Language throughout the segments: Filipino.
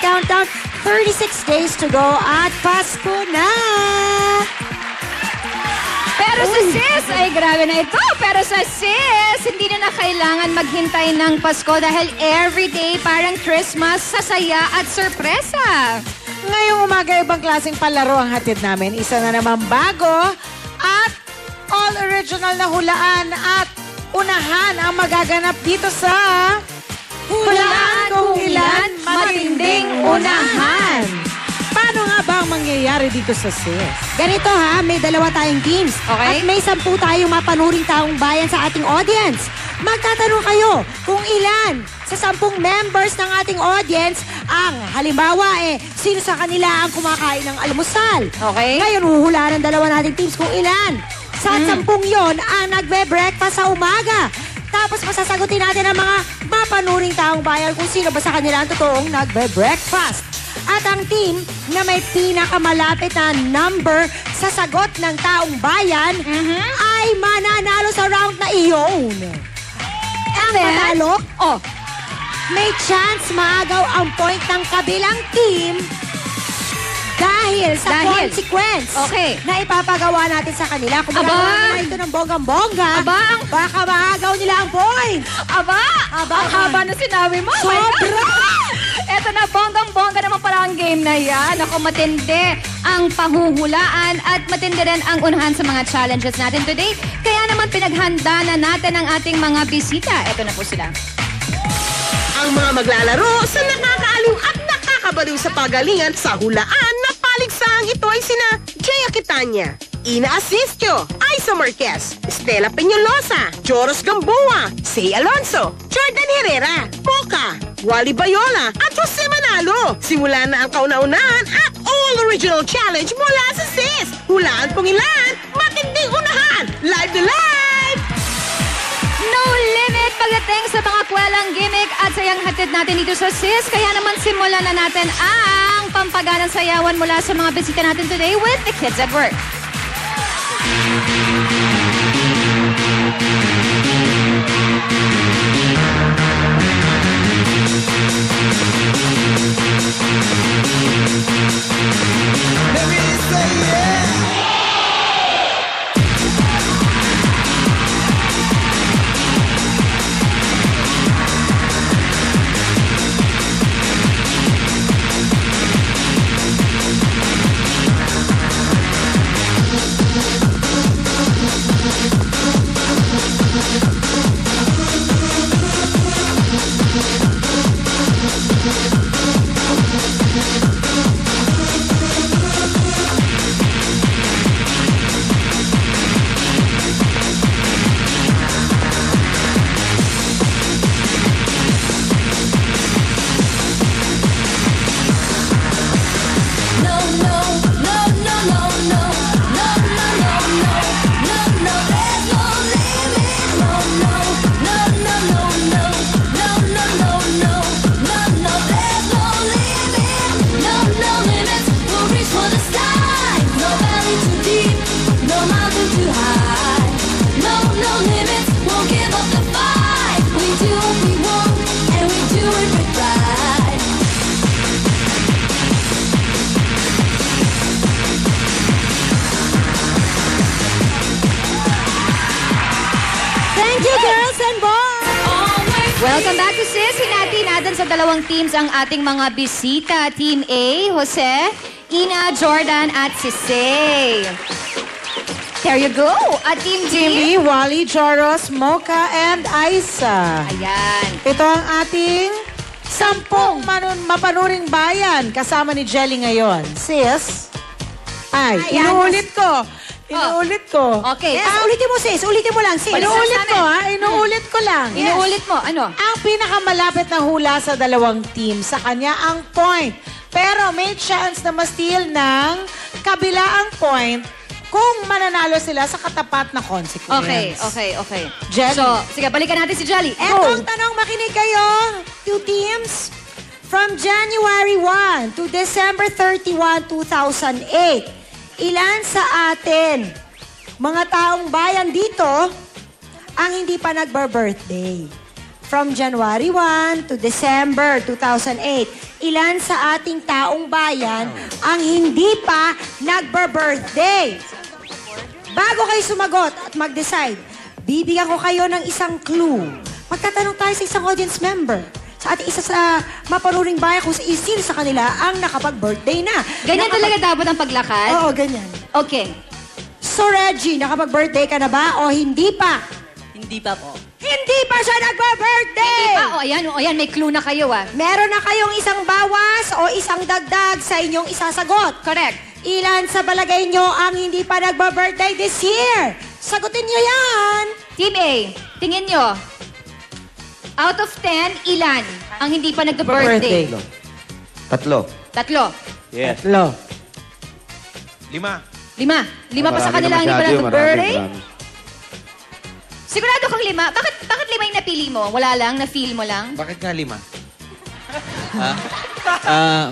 countdown. 36 days to go at Pasko na! Pero sa sis, ay grabe na ito. Pero sa sis, hindi na kailangan maghintay ng Pasko dahil everyday parang Christmas, sasaya at sorpresa. Ngayong umaga, ibang klaseng palaro ang hatid namin. Isa na naman bago at all original na hulaan at unahan ang magaganap dito sa Hulaan Kung Ilan Matinding Unahan. Paano nga ba ang mangyayari dito sa SIS? Ganito ha, may dalawa tayong teams. Okay. At may 10 tayong mapanuring taong bayan sa ating audience. Magtatanong kayo kung ilan sa 10 members ng ating audience ang halimbawa sino sa kanila ang kumakain ng almusal. Okay. Ngayon, huhulaan ng dalawa nating teams kung ilan sa 10 yon ang nagbe-breakfast sa umaga. Tapos masasagutin natin ang mga mapanuring taong bayan kung sino ba sa kanila ang totoong nagbe-breakfast. At ang team na may pinakamalapit na number sa sagot ng taong bayan ay mananalo sa round na iyon. Ang manalo, may chance maagaw ang point ng kabilang team dahil sa consequence na ipapagawa natin sa kanila. Kung magagawa nila ito ng bonggang-bongga, baka maagaw nila ang point. Ang haba na sinabi mo. Sobra! Eto na, bonggang-bongga naman pala ang game na yan. Ako, matindi ang panghuhulaan at matindi rin ang unahan sa mga challenges natin today. Kaya naman pinaghanda na natin ang ating mga bisita. Eto na po sila. Ang mga maglalaro sa nakakaaliw at nakakabaliw sa pagalingan sa hulaan na paligsahang ito ay sina Jaya Quitania, Ina Asistio, Aiza Marquez, Stella Peñalosa, Joros Gamboa, Say Alonso, Jordan Herrera, Mocha, Wally Bayola at Jose Manalo. Simula na ang kauna-unahan at all original challenge mula sa SIS. Hulaan kung ilan, matinding unahan, live to live! No limit pagdating sa mga kwelang gimmick at sayang hatid natin dito sa SIS. Kaya naman simulan na natin ang pampaganang sayawan mula sa mga bisita natin today with the Kids at Work. Welcome back to SIS. Hinati natin sa dalawang teams ang ating mga bisita. Team A, Jose, Ina, Jordan, at si Say. There you go. At Team B, B, Wally, Joros, Mocha, and Aiza. Ayan. Ito ang ating 10 mapanuring bayan kasama ni Jelly ngayon. Sis, inuulit ko. Inuulit ko. Okay. Ulitin mo, sis. Ulitin mo lang, sis. Inuulit ko, ha? Inuulit ko lang. Inuulit mo. Ano? Ang pinakamalapit na hula sa dalawang team, sa kanya ang point. Pero may chance na ma-steal ng kabila ang point kung mananalo sila sa katapat na consequence. Okay. Jelly. So, sige, balikan natin si Jelly. Eto ang tanong, makinig kayo. 2 teams. From January 1 to December 31, 2008, ilan sa atin, mga taong bayan dito, ang hindi pa nagbe-birthday? from January 1 to December 2008, ilan sa ating taong bayan ang hindi pa nagbe-birthday? Bago kayo sumagot at mag-decide, bibigyan ko kayo ng isang clue. Magtatanong tayo sa isang audience member. Sa ating isa sa mapanuring bayan kung sino sa kanila ang nakapag-birthday na. Ganyan talaga dapat ang paglakad? Oo, ganyan. Okay. So, Reggie, nakapag-birthday ka na ba o hindi pa? Hindi pa po. Hindi pa siya nagpa-birthday! O ayan, may clue na kayo ah. Meron na kayong isang bawas o isang dagdag sa inyong isasagot. Correct. Ilan sa balagay nyo ang hindi pa nagpa-birthday this year? Sagutin nyo yan! Team A, tingin nyo. Out of 10, ilan ang hindi pa nagka-birthday? Tatlo. Tatlo. Yes. Lo. 5. Lima pa sa kanila ang hindi pa nagka-birthday? Sigurado kang 5. Bakit 5 yung napili mo? Wala lang? Na-feel mo lang? Bakit nga 5?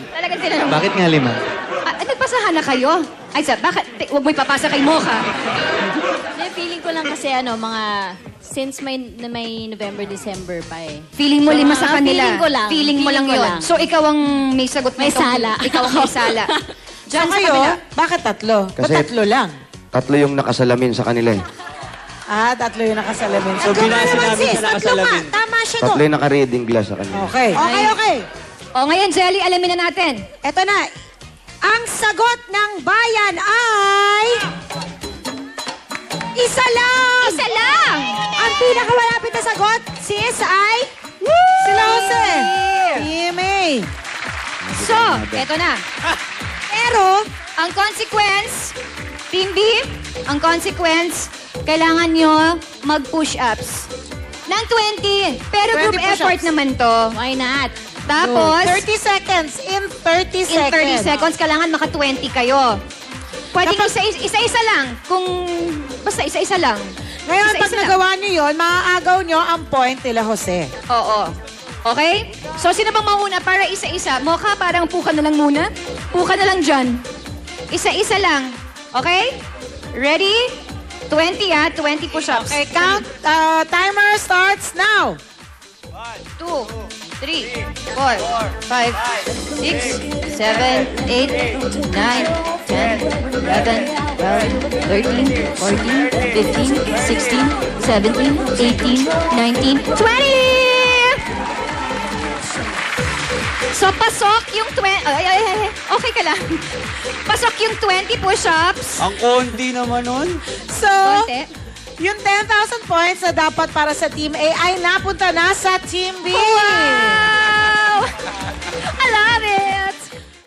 Talagang tinanong. Bakit nga 5? Nagpasahan na kayo? Ay, sir, bakit? Huwag mo ipapasa kay Mocha. Hindi, feeling ko lang kasi mga... Since may November, December pa eh. Feeling mo 5 sa Ah, kanila. feeling ko lang. Feeling mo lang Feeling ko yun. lang. So, ikaw ang may sagot May nitong- sala. Ikaw ang may sala. Diyan sa kayo, kabila. bakit tatlo? Kasi- Ba't tatlo lang? Tatlo yung nakasalamin sa kanila eh. Tatlo yung nakasalamin. So, binasa namin sis, sa tatlo ka. nakasalamin. Tama siya Tatlo doon. yung naka-reading glass sa kanila. Okay. Okay. O, ngayon, Jelly, alamin na natin. Eto na. Ang sagot ng bayan ay... Isa lang! Isa lang! Ang pinakamalapit na sagot, sis, ay... Sila Jose. Team A. So, eto na. Pero, Ang consequence, Team B, ang consequence, kailangan nyo mag-push-ups. Ng 20. Pero 20 group effort push-ups. naman to. Why not? Tapos, 30 seconds. In 30 in seconds. 30 seconds, kailangan maka-20 kayo. Pwedeng isa-isa lang. Basta isa-isa lang. Ngayon, pag Isa-isa lang. nagawa nyo yun, maaagaw nyo ang point nila Jose. Oo. Okay? So, sino bang mauna para isa-isa? Mocha, parang puka na lang muna. Puka na lang dyan. Isa-isa lang. Okay? Ready? 20 20 push-ups. Okay, count. Timer starts now. 2, 3, 4, 5, 6, 7, 8, 9, 10, 11, 12, 13, 14, 15, 16, 17, 18, 19, 20! So, pasok yung 20... okay ka lang. Pasok yung 20 push-ups. Ang konti naman nun. So, Konti. yung 10,000 points na dapat para sa Team A ay napunta na sa Team B. Wow!